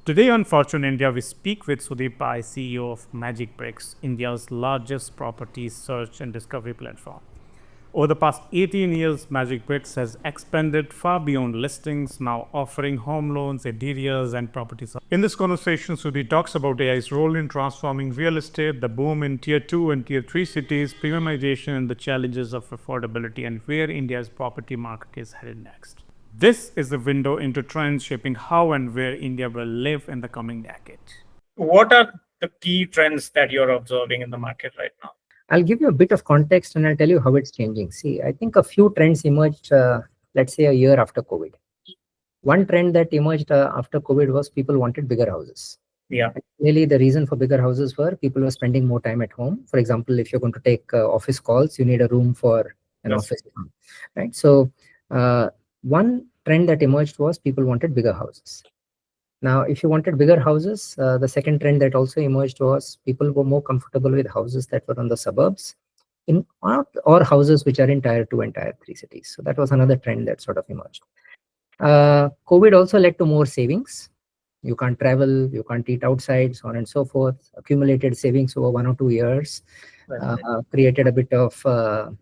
Today on Fortune India, we speak with Sudhir Pai, CEO of Magicbricks, India's largest property search and discovery platform. Over the past 18 years, Magicbricks has expanded far beyond listings, now offering home loans, interiors, and property services. In this conversation, Sudhir talks about AI's role in transforming real estate, the boom in Tier 2 and Tier 3 cities, premiumization, and the challenges of affordability, and where India's property market is headed next. This is the window into trends shaping how and where India will live in the coming decade. What are the key trends that you're observing in the market right now? I'll give you a bit of context and I'll tell you how it's changing. See, I think a few trends emerged, let's say a year after COVID. One trend that emerged after COVID was people wanted bigger houses. Yeah. And clearly, the reason for bigger houses were people were spending more time at home. For example, if you're going to take office calls, you need a room for an Yes. office, right? So, one trend that emerged was people wanted bigger houses. Now, if you wanted bigger houses, the second trend that also emerged was people were more comfortable with houses that were on the suburbs or houses which are in Tier 2 and Tier 3 cities. So that was another trend that sort of emerged. COVID also led to more savings. You can't travel, you can't eat outside, so on and so forth. Accumulated savings over 1 or 2 years created a bit of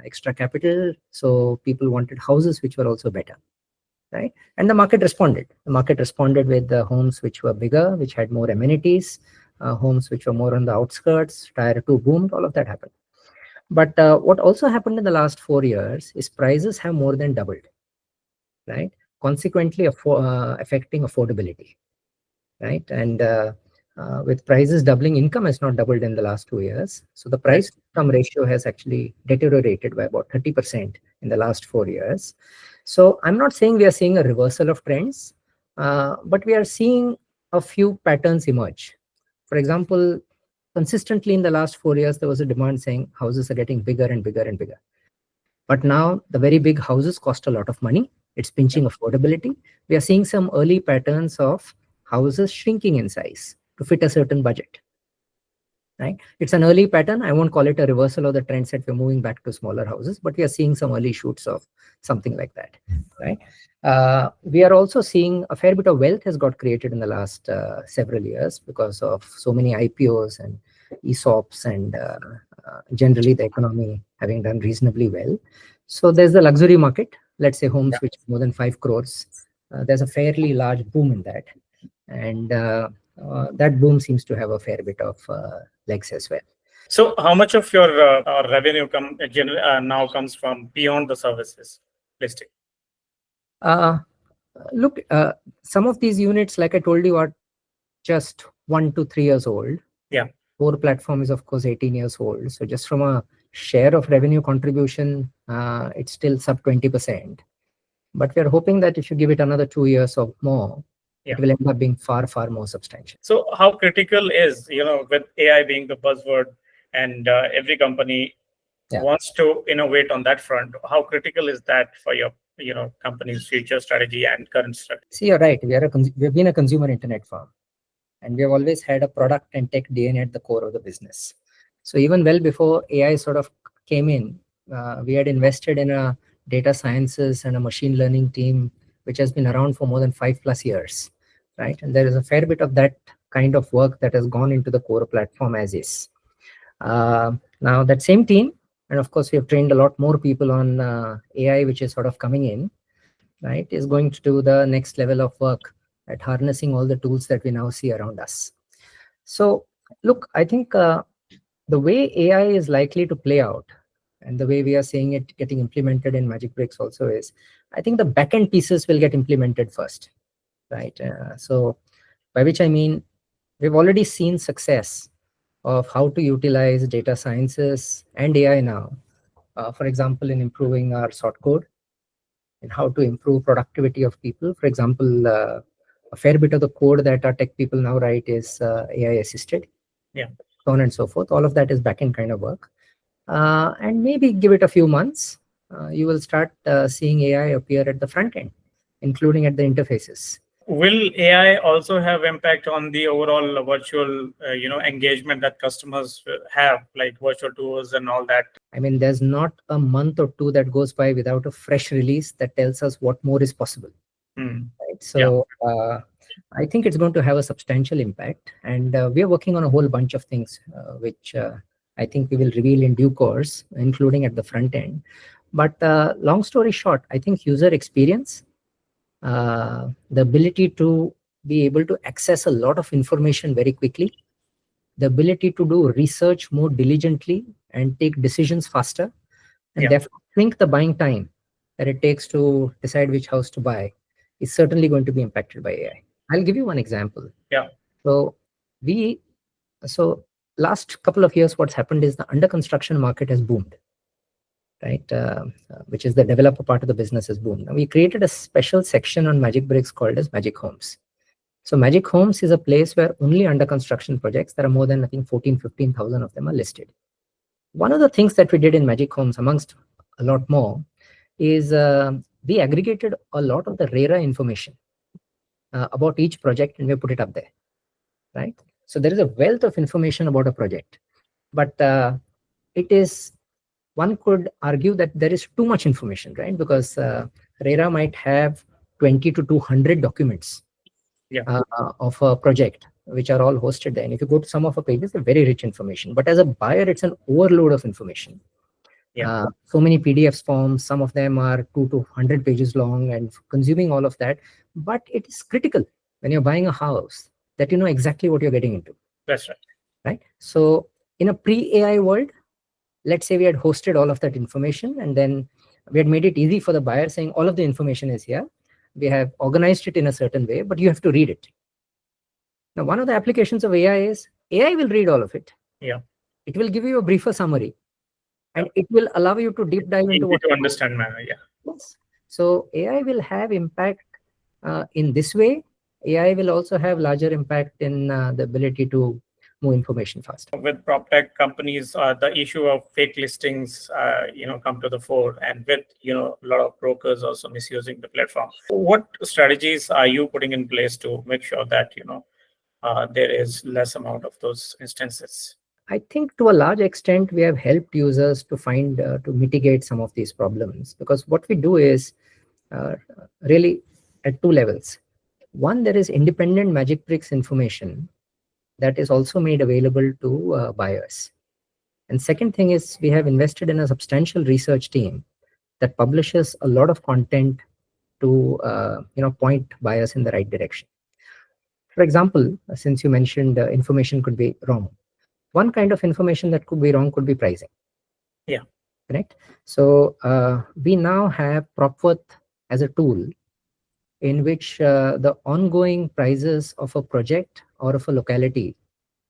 extra capital. So people wanted houses which were also better. Right, and the market responded. The market responded with the homes which were bigger, which had more amenities, homes which were more on the outskirts. Tier 2 boomed. All of that happened. But what also happened in the last 4 years is prices have more than doubled. Right, consequently affecting affordability. Right, and with prices doubling, income has not doubled in the last 2 years. So the price to income ratio has actually deteriorated by about 30% in the last 4 years. So I'm not saying we are seeing a reversal of trends, but we are seeing a few patterns emerge. For example, consistently in the last 4 years, there was a demand saying houses are getting bigger and bigger and bigger. But now the very big houses cost a lot of money. It's pinching affordability. We are seeing some early patterns of houses shrinking in size to fit a certain budget. Right? It's an early pattern. I won't call it a reversal of the trend that we're moving back to smaller houses, but we are seeing some early shoots of something like that. Right? We are also seeing a fair bit of wealth has got created in the last several years because of so many IPOs and ESOPs and generally the economy having done reasonably well. So there's the luxury market, let's say homes which are more than 5 crores. There's a fairly large boom in that. And that boom seems to have a fair bit of legs as well. So how much of your revenue now comes from beyond the services listing? Look, some of these units, like I told you, are just 1 to 3 years old. Yeah. Core platform is, of course, 18 years old. So just from a share of revenue contribution, it's still sub 20%. But we're hoping that if you give it another 2 years or more, it will end up being far, far more substantial. So how critical is, with AI being the buzzword and every company wants to innovate on that front, how critical is that for your company's future strategy and current strategy? See, you're right. We've been a consumer internet firm, and we have always had a product and tech DNA at the core of the business. So even well before AI sort of came in, we had invested in a data sciences and a machine learning team, which has been around for more than 5+ years, right? And there is a fair bit of that kind of work that has gone into the core platform as is. Now that same team, and of course we have trained a lot more people on AI, which is sort of coming in, right, is going to do the next level of work at harnessing all the tools that we now see around us. So look, I think the way AI is likely to play out and the way we are seeing it getting implemented in Magicbricks also is, I think the backend pieces will get implemented first, right? So by which I mean, we've already seen success of how to utilize data sciences and AI now, for example, in improving our sort code and how to improve productivity of people. For example, a fair bit of the code that our tech people now write is AI assisted. Yeah. So on and so forth. All of that is backend kind of work. And maybe give it a few months, you will start seeing AI appear at the front end, including at the interfaces. Will AI also have impact on the overall virtual, engagement that customers have, like virtual tours and all that? I mean, there's not a month or two that goes by without a fresh release that tells us what more is possible. Right? So I think it's going to have a substantial impact, and we are working on a whole bunch of things, which I think we will reveal in due course, including at the front end. But long story short, I think user experience, the ability to be able to access a lot of information very quickly, the ability to do research more diligently and take decisions faster, and therefore think the buying time that it takes to decide which house to buy is certainly going to be impacted by AI. I'll give you one example. So we so last couple of years, what's happened is the under construction market has boomed, right? Which is the developer part of the business has boomed. Now we created a special section on Magicbricks called as Magic Homes. So Magic Homes is a place where only under construction projects, there are more than I think 15,000 of them are listed. One of the things that we did in Magic Homes, amongst a lot more, is we aggregated a lot of the RERA information about each project and we put it up there, right? So there is a wealth of information about a project, but it is, one could argue that there is too much information, right? Because RERA might have 20 to 200 documents of a project, which are all hosted there. And if you go to some of the pages, they're very rich information. But as a buyer, it's an overload of information. So many PDFs forms, some of them are 2 to 100 pages long and consuming all of that. But it is critical when you're buying a house that you know exactly what you're getting into. That's right. Right. So in a pre-AI world, let's say we had hosted all of that information and then we had made it easy for the buyer, saying all of the information is here. We have organized it in a certain way, but you have to read it. Now, one of the applications of AI is AI will read all of it. It will give you a briefer summary. And it will allow you to deep dive into what to understand manner. Yes. So AI will have impact in this way. AI will also have larger impact in the ability to move information faster. With prop tech companies, the issue of fake listings, come to the fore, and with a lot of brokers also misusing the platform. What strategies are you putting in place to make sure that there is less amount of those instances? I think to a large extent, we have helped users to find, to mitigate some of these problems, because what we do is really at two levels. One, there is independent Magicbricks information that is also made available to buyers. And second thing is we have invested in a substantial research team that publishes a lot of content to point buyers in the right direction. For example, since you mentioned information could be wrong, one kind of information that could be wrong could be pricing. Correct. So we now have PropWorth as a tool in which the ongoing prices of a project or of a locality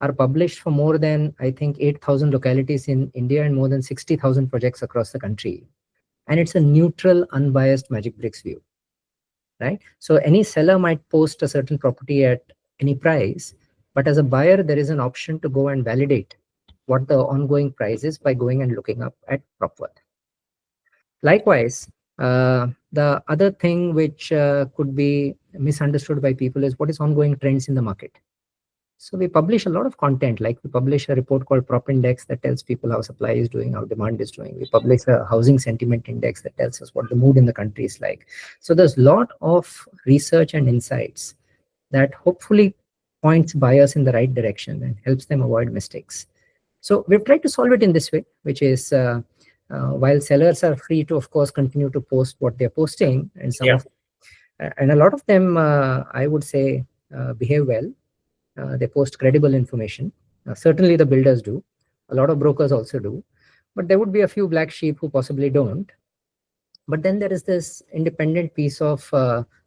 are published for more than, I think, 8,000 localities in India and more than 60,000 projects across the country. And it's a neutral, unbiased Magicbricks view, right? So any seller might post a certain property at any price, but as a buyer, there is an option to go and validate what the ongoing price is by going and looking up at PropWorth. Likewise, the other thing which could be misunderstood by people is what is ongoing trends in the market. So we publish a lot of content, like we publish a report called Prop Index that tells people how supply is doing, how demand is doing. We publish a housing sentiment index that tells us what the mood in the country is like. So there's a lot of research and insights that hopefully points buyers in the right direction and helps them avoid mistakes. So we've tried to solve it in this way, which is while sellers are free to, of course, continue to post what they're posting, and and a lot of them, I would say, behave well. They post credible information. Certainly the builders do. A lot of brokers also do. But there would be a few black sheep who possibly don't. But then there is this independent piece of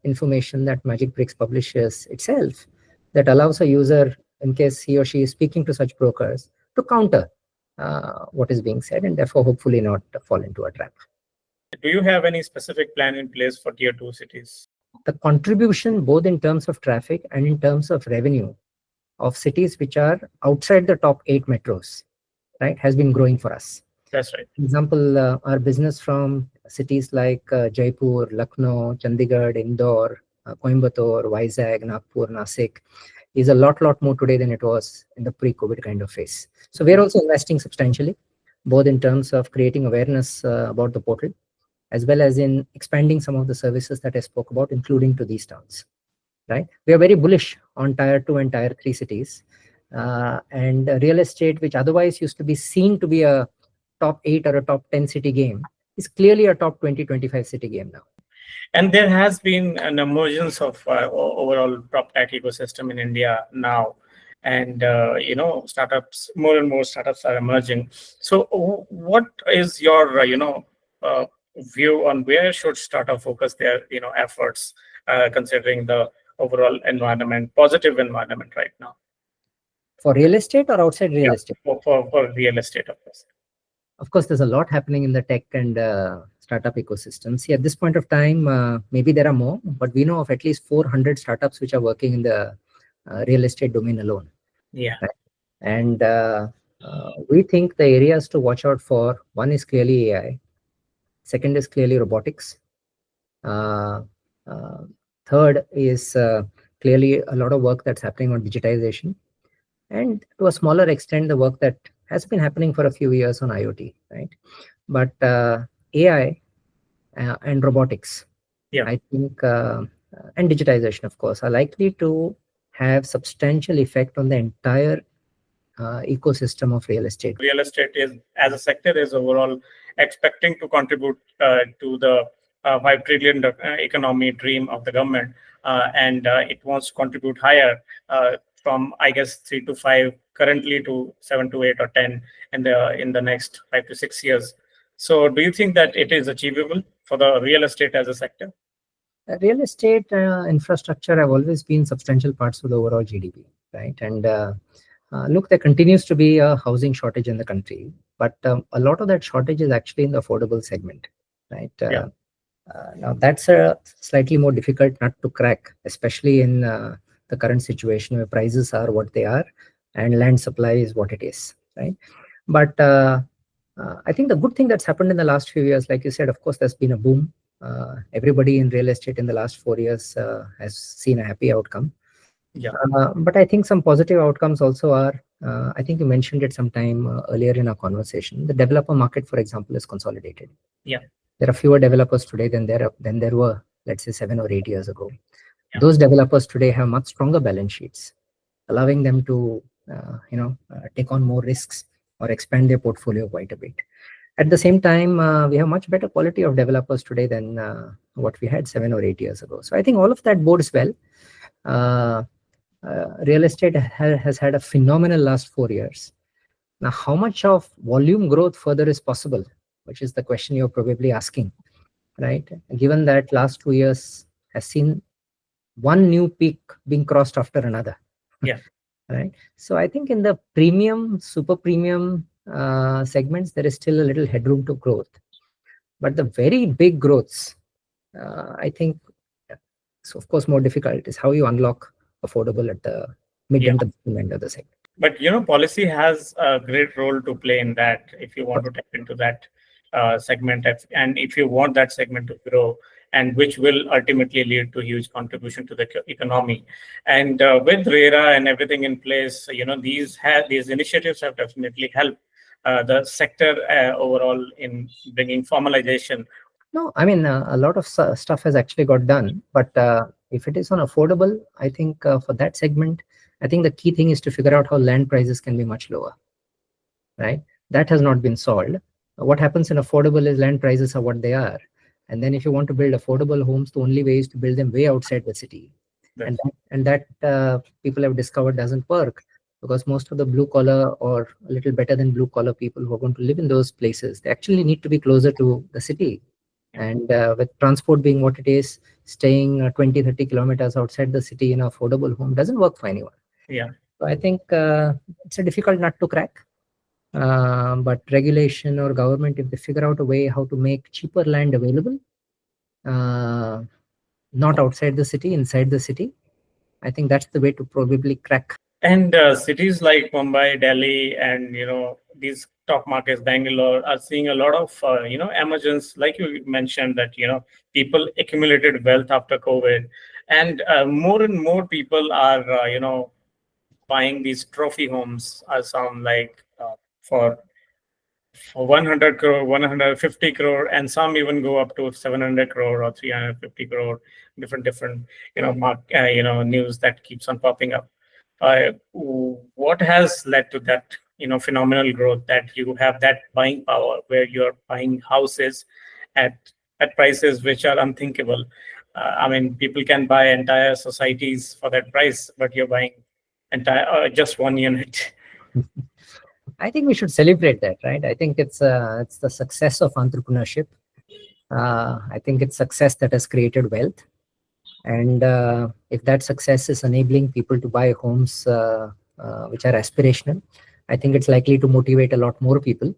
information that Magicbricks publishes itself that allows a user, in case he or she is speaking to such brokers, to counter what is being said and therefore hopefully not fall into a trap. Do you have any specific plan in place for tier 2 cities? The contribution, both in terms of traffic and in terms of revenue, of cities which are outside the top 8 metros, right, has been growing for us. That's right. For example, our business from cities like Jaipur, Lucknow, Chandigarh, Indore, Coimbatore, Vizag, Nagpur, Nasik is a lot more today than it was in the pre-COVID kind of phase. So we're also investing substantially, both in terms of creating awareness about the portal, as well as in expanding some of the services that I spoke about, including to these towns. right? We are very bullish on tier 2 and tier 3 cities. And real estate, which otherwise used to be seen to be a top 8 or a top 10 city game, is clearly a top 20-25 city game now. And there has been an emergence of overall prop tech ecosystem in India now, and startups, more and more startups are emerging. So, what is your uh, view on where should startup focus their efforts, considering the overall environment, positive environment right now? For real estate or outside real Yeah, estate? for real estate, of course. Of course, there's a lot happening in the tech and startup ecosystem. See, at this point of time, maybe there are more, but we know of at least 400 startups which are working in the real estate domain alone. Yeah, Right? And we think the areas to watch out for, one is clearly AI, second is clearly robotics, uh, uh, third is clearly a lot of work that's happening on digitization, and to a smaller extent, the work that has been happening for a few years on IoT, right? But AI and robotics, yeah. I think, and digitization, of course, are likely to have substantial effect on the entire ecosystem of real estate. Real estate is, as a sector, is overall expecting to contribute to the 5 trillion economy dream of the government, and it wants to contribute higher, from I guess 3 to 5 currently to 7 to 8 or 10 in the next 5 to 6 years. So do you think that it is achievable for the real estate as a sector? Real estate infrastructure have always been substantial parts of the overall GDP, right? And look, there continues to be a housing shortage in the country, but a lot of that shortage is actually in the affordable segment, right? Yeah, Now, that's a slightly more difficult nut to crack, especially in the current situation where prices are what they are and land supply is what it is, right? But I think the good thing that's happened in the last few years, like you said, of course, there's been a boom. Everybody in real estate in the last 4 years has seen a happy outcome. yeah, But I think some positive outcomes also are, I think you mentioned it sometime earlier in our conversation. The developer market, for example, is consolidated. yeah, There are fewer developers today than there were, let's say, 7 or 8 years ago. yeah, Those developers today have much stronger balance sheets, allowing them to take on more risks or expand their portfolio quite a bit. At the same time, we have much better quality of developers today than what we had 7 or 8 years ago. So I think all of that bodes well. Uh, Real estate has had a phenomenal last 4 years. Now, how much of volume growth further is possible, which is the question you're probably asking, right? Given that last 2 years has seen one new peak being crossed after another, yeah, right? So I think in the premium, super premium segments, there is still a little headroom to growth. But the very big growths, I think, so of course, more difficult is how you unlock affordable at the mid yeah. and the bottom end of the segment. But policy has a great role to play in that. If you want to tap into that segment, and if you want that segment to grow, and which will ultimately lead to huge contribution to the economy, and with RERA and everything in place, these initiatives have definitely helped the sector overall in bringing formalization. No, I mean, a lot of stuff has actually got done, but if it is on affordable, I think for that segment, I think the key thing is to figure out how land prices can be much lower, right? That has not been solved. What happens in affordable is land prices are what they are. And then if you want to build affordable homes, the only way is to build them way outside the city. And that people have discovered doesn't work, because most of the blue collar or a little better than blue collar people who are going to live in those places, they actually need to be closer to the city. And with transport being what it is, staying 20, 30 kilometers outside the city in an affordable home doesn't work for anyone. Yeah. So I think it's a difficult nut to crack. But regulation or government, if they figure out a way how to make cheaper land available, uh, not outside the city, inside the city, I think that's the way to probably crack. And cities like Mumbai, Delhi, and these top markets, Bangalore, are seeing a lot of emergence. Like you mentioned, that people accumulated wealth after COVID, and more and more people are buying these trophy homes. Some like for for 100 crore, 150 crore, and some even go up to 700 crore or 350 crore. Different, news that keeps on popping up. What has led to that, phenomenal growth, that you have that buying power where you're buying houses at prices which are unthinkable? I mean, people can buy entire societies for that price, but you're buying entire just one unit. I think we should celebrate that, right? I think it's the success of entrepreneurship. I think it's success that has created wealth, and if that success is enabling people to buy homes which are aspirational, I think it's likely to motivate a lot more people.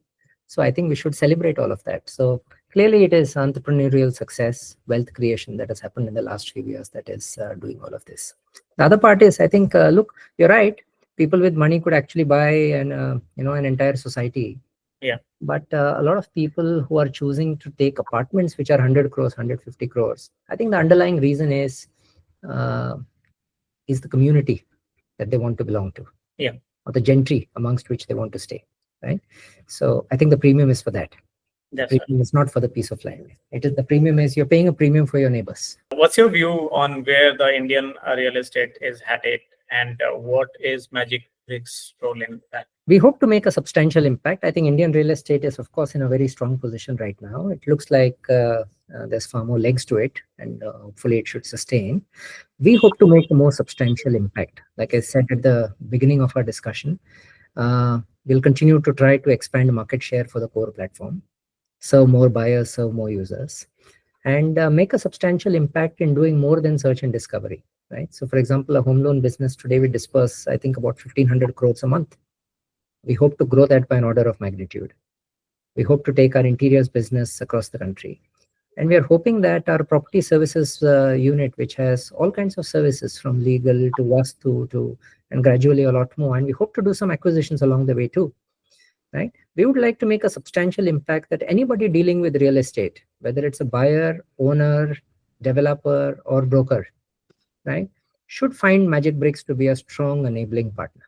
So I think we should celebrate all of that. So clearly, it is entrepreneurial success, wealth creation that has happened in the last few years that is doing all of this. The other part is, I think, look, you're right. People with money could actually buy an entire society. Yeah. But a lot of people who are choosing to take apartments which are 100 crores, 150 crores, I think the underlying reason uh, is the community that they want to belong to, Yeah. or the gentry amongst which they want to stay, right? So I think the premium is for that. That's right. Premium is not for the piece of land. It is the premium is you're paying a premium for your neighbors. What's your view on where the Indian real estate is headed, and what is Magicbricks' role in that? We hope to make a substantial impact. I think Indian real estate is, of course, in a very strong position right now. It looks like there's far more legs to it, and hopefully it should sustain. We hope to make a more substantial impact. Like I said at the beginning of our discussion, we'll continue to try to expand market share for the core platform, serve more buyers, serve more users, and make a substantial impact in doing more than search and discovery, right? So, for example, a home loan business today, we disperse, I think, about 1,500 crores a month. We hope to grow that by an order of magnitude. We hope to take our interiors business across the country. And we are hoping that our property services unit, which has all kinds of services from legal to vastu to, and gradually a lot more, and we hope to do some acquisitions along the way too, right? We would like to make a substantial impact that anybody dealing with real estate, whether it's a buyer, owner, developer, or broker, right, should find Magicbricks to be a strong enabling partner.